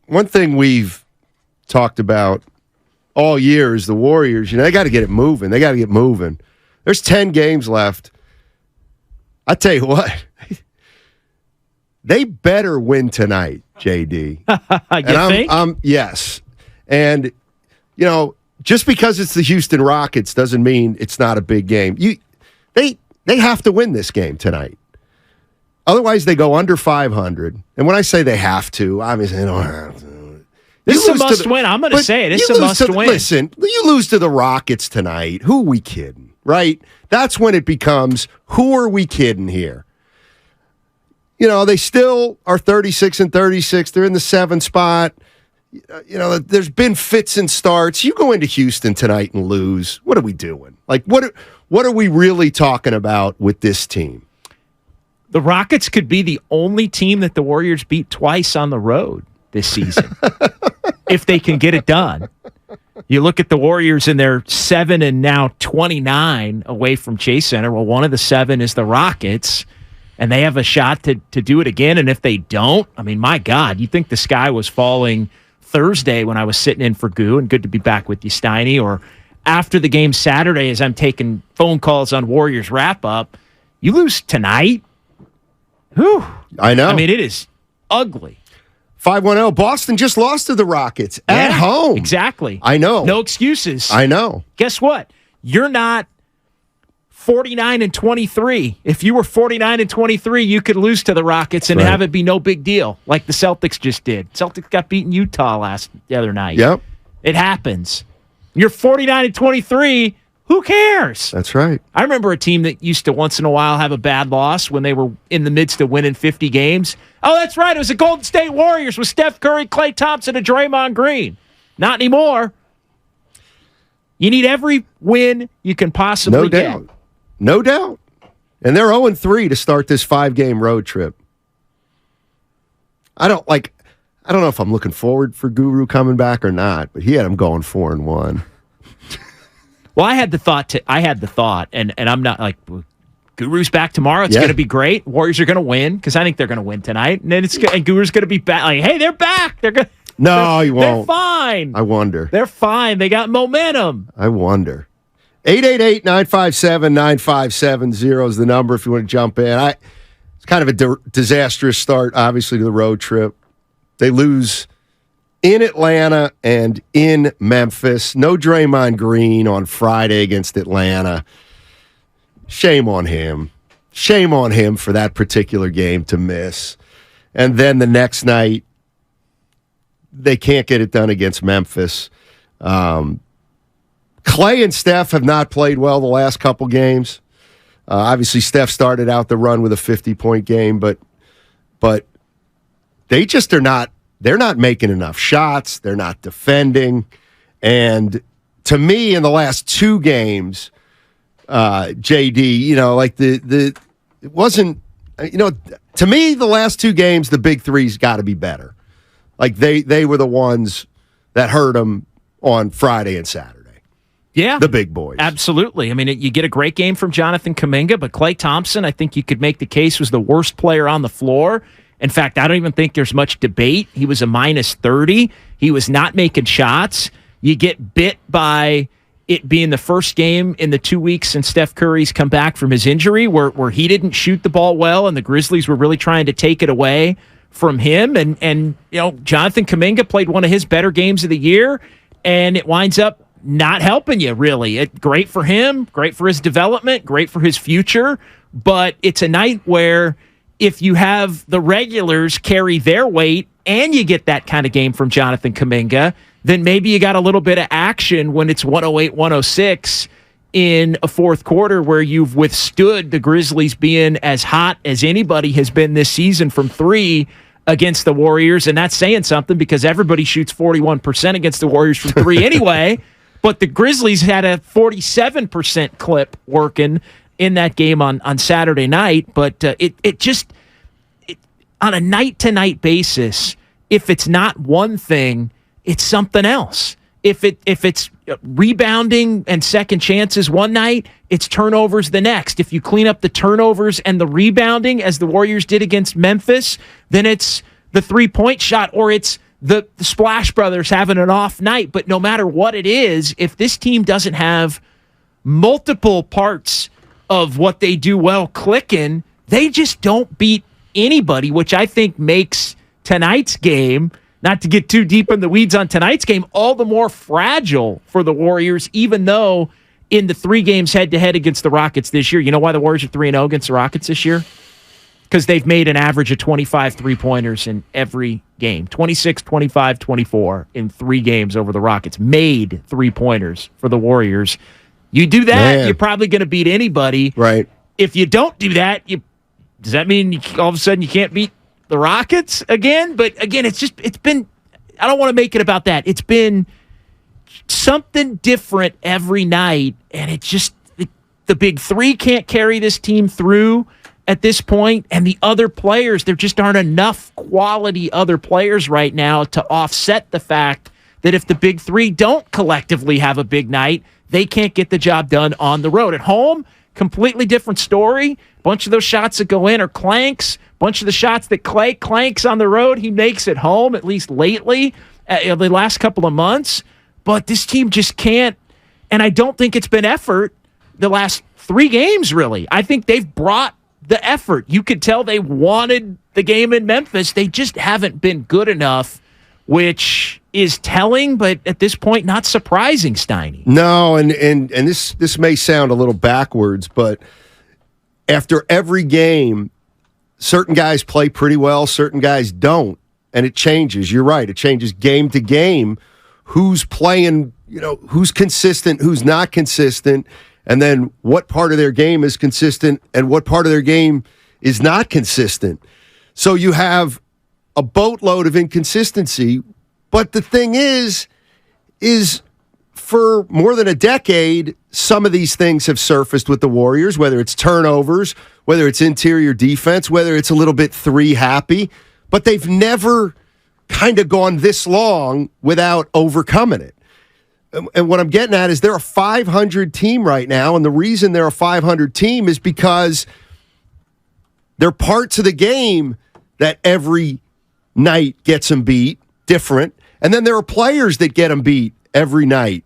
one thing we've talked about all year is the Warriors. They got to get it moving. They got to get moving. There's 10 games left. I tell you what, they better win tonight, JD. You think? Yes. And, just because it's the Houston Rockets doesn't mean it's not a big game. They have to win this game tonight. Otherwise, they go under 500. And when I say they have to, obviously they don't have to. This is a must-win. I'm going to say it. It's a must-win. Listen, you lose to the Rockets tonight. Who are we kidding, right? That's when it becomes, who are we kidding here? They still are 36-36. They're in the 7th spot. There's been fits and starts. You go into Houston tonight and lose. What are we doing? Like, what are we really talking about with this team? The Rockets could be the only team that the Warriors beat twice on the road this season, if they can get it done. You look at the Warriors and they're 7 and now 29 away from Chase Center. Well, one of the 7 is the Rockets, and they have a shot to do it again. And if they don't, I mean, my God, you think the sky was falling Thursday when I was sitting in for Goo, and good to be back with you, Steiny, or after the game Saturday as I'm taking phone calls on Warriors wrap-up. You lose tonight? Whew. I know. I mean, it is ugly. 5-1-0. Boston just lost to the Rockets at home. Exactly. I know. No excuses. I know. Guess what? You're not 49-23. If you were 49-23, you could lose to the Rockets and have it be no big deal, like the Celtics just did. Celtics got beaten Utah the other night. Yep. It happens. You're 49-23. Who cares? That's right. I remember a team that used to once in a while have a bad loss when they were in the midst of winning 50 games. Oh, that's right. It was the Golden State Warriors with Steph Curry, Klay Thompson, and Draymond Green. Not anymore. You need every win you can possibly get. No doubt. And they're 0-3 to start this 5-game road trip. I don't know if I'm looking forward for Guru coming back or not, but he had him going 4-1. Well, I had the thought, and I'm not like, Guru's back tomorrow. It's going to be great. Warriors are going to win because I think they're going to win tonight. And then and Guru's going to be back. Like, hey, they're back. No, he won't. They're fine. I wonder. They're fine. They got momentum. I wonder. 888-957-9570 is the number if you want to jump in. It's kind of a disastrous start, obviously, to the road trip. They lose in Atlanta and in Memphis. No Draymond Green on Friday against Atlanta. Shame on him. Shame on him for that particular game to miss. And then the next night, they can't get it done against Memphis. Klay and Steph have not played well the last couple games. Obviously, Steph started out the run with a 50-point game, but they just are not. They're not making enough shots. They're not defending. And to me, in the last 2 games, JD, it wasn't. To me, the last 2 games, the big three's got to be better. Like they were the ones that hurt them on Friday and Saturday. Yeah. The big boys. Absolutely. I mean, you get a great game from Jonathan Kuminga, but Klay Thompson, I think you could make the case, was the worst player on the floor. In fact, I don't even think there's much debate. He was a -30. He was not making shots. You get bit by it being the first game in the 2 weeks since Steph Curry's come back from his injury where he didn't shoot the ball well, and the Grizzlies were really trying to take it away from him. And Jonathan Kuminga played one of his better games of the year, and it winds up not helping you, really. Great for him, great for his development, great for his future, but it's a night where if you have the regulars carry their weight and you get that kind of game from Jonathan Kuminga, then maybe you got a little bit of action when it's 108-106 in a fourth quarter where you've withstood the Grizzlies being as hot as anybody has been this season from 3 against the Warriors. And that's saying something because everybody shoots 41% against the Warriors from 3 anyway. But the Grizzlies had a 47% clip working in that game on Saturday night. But it just on a night-to-night basis, if it's not one thing, it's something else. If it's rebounding and second chances one night, it's turnovers the next. If you clean up the turnovers and the rebounding, as the Warriors did against Memphis, then it's the three-point shot, or it's the Splash Brothers having an off night. But no matter what it is, if this team doesn't have multiple parts of what they do well clicking, they just don't beat anybody, which I think makes tonight's game, not to get too deep in the weeds on tonight's game, all the more fragile for the Warriors, even though in the 3 games head-to-head against the Rockets this year, you know why the Warriors are 3-0 against the Rockets this year? Because they've made an average of 25 three-pointers in every game. 26, 25, 24 in 3 games over the Rockets. Made three-pointers for the Warriors. You do that, you're probably going to beat anybody. Right. If you don't do that, does that mean all of a sudden you can't beat the Rockets again? But again, it's been, I don't want to make it about that. It's been something different every night, and it's just, the big 3 can't carry this team through at this point, and the other players, there just aren't enough quality other players right now to offset the fact that if the big 3 don't collectively have a big night, they can't get the job done on the road. At home, completely different story. Bunch of those shots that go in are clanks. Bunch of the shots that Clay clanks on the road, he makes at home, at least lately, the last couple of months. But this team just can't, and I don't think it's been effort the last 3 games, really. I think they've brought the effort. You could tell they wanted the game in Memphis. They just haven't been good enough, which is telling, but at this point, not surprising, Steiny. No, and this may sound a little backwards, but after every game, certain guys play pretty well, certain guys don't, and it changes. You're right. It changes game to game. Who's playing, who's consistent, who's not consistent, and then what part of their game is consistent and what part of their game is not consistent. So you have a boatload of inconsistency, but the thing is for more than a decade, some of these things have surfaced with the Warriors, whether it's turnovers, whether it's interior defense, whether it's a little bit 3 happy, but they've never kind of gone this long without overcoming it. And what I'm getting at is they're a 500 team right now, and the reason they're a 500 team is because there are parts of the game that every night gets them beat, different, and then there are players that get them beat every night,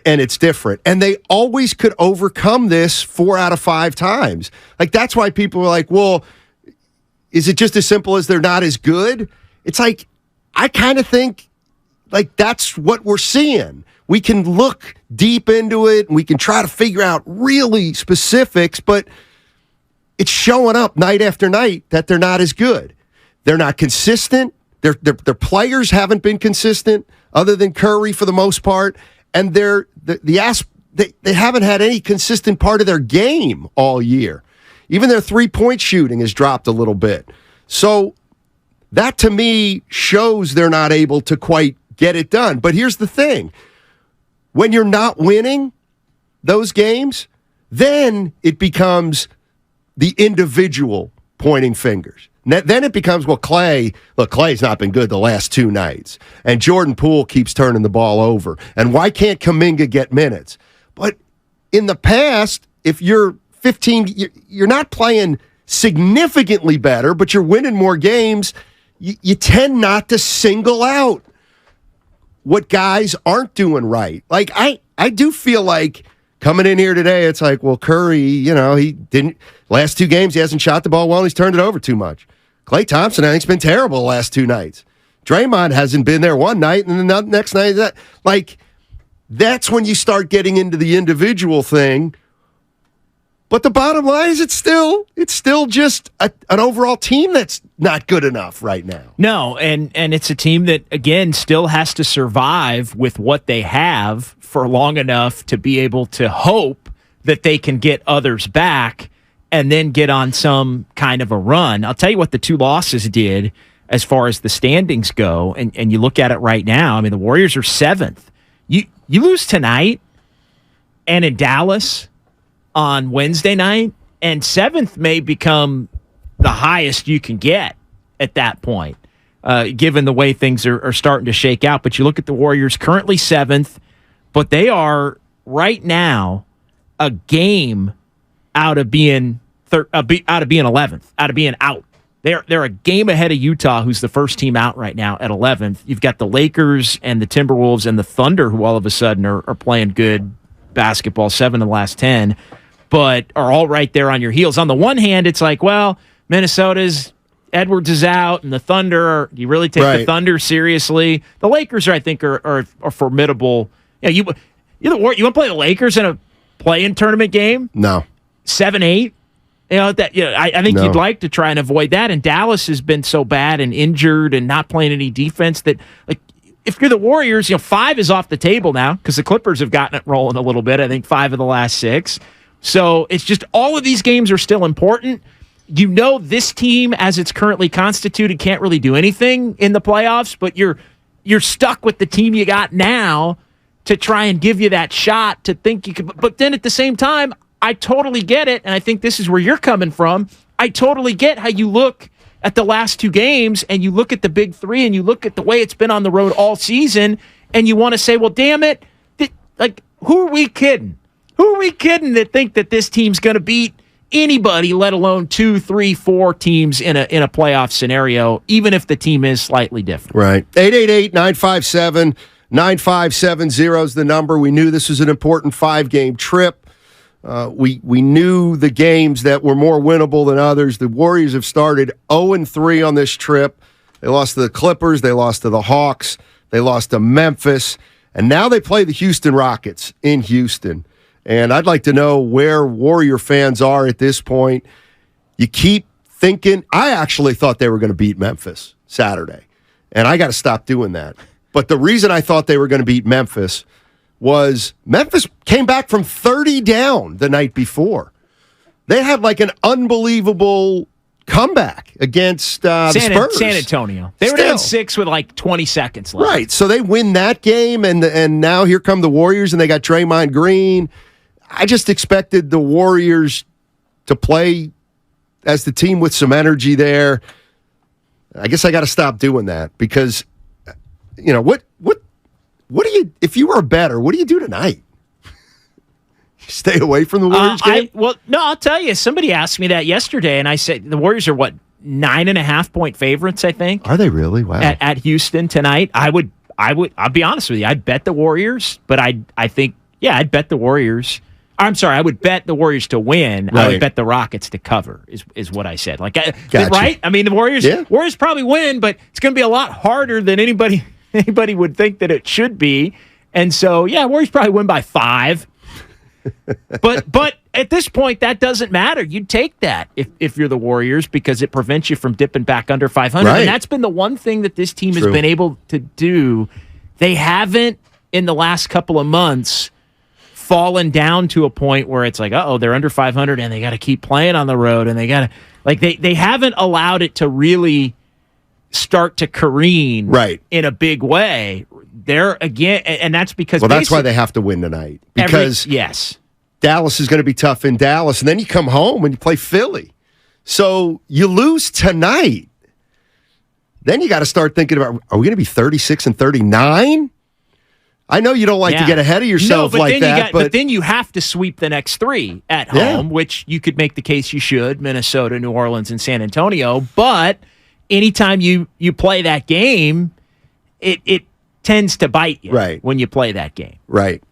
and it's different. And they always could overcome this 4 out of 5 times. Like, that's why people are like, well, is it just as simple as they're not as good? It's like, I kind of think, like, that's what we're seeing. We can look deep into it, and we can try to figure out really specifics, but it's showing up night after night that they're not as good. They're not consistent. Their players haven't been consistent, other than Curry for the most part, and they haven't had any consistent part of their game all year. Even their 3-point shooting has dropped a little bit. So that, to me, shows they're not able to quite get it done. But here's the thing. When you're not winning those games, then it becomes the individual pointing fingers. Then it becomes, well, Clay's not been good the last 2 nights. And Jordan Poole keeps turning the ball over. And why can't Kuminga get minutes? But in the past, if you're 15, you're not playing significantly better, but you're winning more games, you tend not to single out what guys aren't doing right. Like, I do feel like coming in here today, it's like, well, Curry, he didn't, last 2 games, he hasn't shot the ball well, and he's turned it over too much. Klay Thompson, I think, has been terrible the last 2 nights. Draymond hasn't been there one night, and then the next night, that's when you start getting into the individual thing. But the bottom line is it's still just an overall team that's not good enough right now. No, and it's a team that, again, still has to survive with what they have for long enough to be able to hope that they can get others back and then get on some kind of a run. I'll tell you what the 2 losses did as far as the standings go, and you look at it right now. I mean, the Warriors are 7th. You lose tonight and in Dallas on Wednesday night, and 7th may become the highest you can get at that point, given the way things are starting to shake out. But you look at the Warriors, currently 7th, but they are right now a game out of being 11th, out of being out They're a game ahead of Utah, who's the first team out right now at 11th. You've got the Lakers and the Timberwolves and the Thunder, who all of a sudden are playing good basketball, 7 of the last 10, but are all right there on your heels. On the one hand, it's like, well, Minnesota's Edwards is out, and the Thunder, do you really take the Thunder seriously? The Lakers, I think, are formidable. Yeah, you want to play the Lakers in a play-in tournament game? No. 7-8? I think you'd like to try and avoid that. And Dallas has been so bad and injured and not playing any defense that, like, if you're the Warriors, 5 is off the table now because the Clippers have gotten it rolling a little bit. I think 5 of the last 6. So it's just all of these games are still important. This team, as it's currently constituted, can't really do anything in the playoffs, but you're stuck with the team you got now to try and give you that shot to think you could. But then at the same time, I totally get it, and I think this is where you're coming from. I totally get how you look at the last 2 games, and you look at the big 3, and you look at the way it's been on the road all season, and you want to say, well, damn it, who are we kidding? Who are we kidding that think that this team's going to beat anybody, let alone 2, 3, 4 teams in a playoff scenario, even if the team is slightly different? Right. 888-957-9570 is the number. We knew this was an important 5-game trip. We knew the games that were more winnable than others. The Warriors have started 0-3 on this trip. They lost to the Clippers. They lost to the Hawks. They lost to Memphis. And now they play the Houston Rockets in Houston. And I'd like to know where Warrior fans are at this point. You keep thinking, I actually thought they were going to beat Memphis Saturday. And I got to stop doing that. But the reason I thought they were going to beat Memphis was Memphis came back from 30 down the night before. They had like an unbelievable comeback against the Spurs. San Antonio. They were down 6 with like 20 seconds left. Right, so they win that game, and now here come the Warriors, and they got Draymond Green. I just expected the Warriors to play as the team with some energy there. I guess I got to stop doing that because, what do you, if you were a bettor, what do you do tonight? Stay away from the Warriors game? I'll tell you. Somebody asked me that yesterday, and I said the Warriors are 9.5-point favorites, I think. Are they really? Wow. At Houston tonight. I'll be honest with you. I'd bet the Warriors, but I'd bet the Warriors. I'm sorry, I would bet the Warriors to win. Right. I would bet the Rockets to cover, is what I said. Gotcha. Right? I mean, the Warriors probably win, but it's going to be a lot harder than anybody would think that it should be. And so, Warriors probably win by 5. But at this point, that doesn't matter. You take that if you're the Warriors because it prevents you from dipping back under 500. Right. And that's been the one thing that this team has been able to do. They haven't, in the last couple of months, fallen down to a point where it's like, they're under 500 and they got to keep playing on the road and they got to, they haven't allowed it to really start to careen in a big way. They're again, and that's because that's why they have to win tonight because Dallas is going to be tough in Dallas, and then you come home and you play Philly. So you lose tonight, then you got to start thinking about: are we going to be 36-39? I know you don't like to get ahead of yourself but then you have to sweep the next 3 at home, which you could make the case you should: Minnesota, New Orleans, and San Antonio. But anytime you play that game, it tends to bite you when you play that game. Right.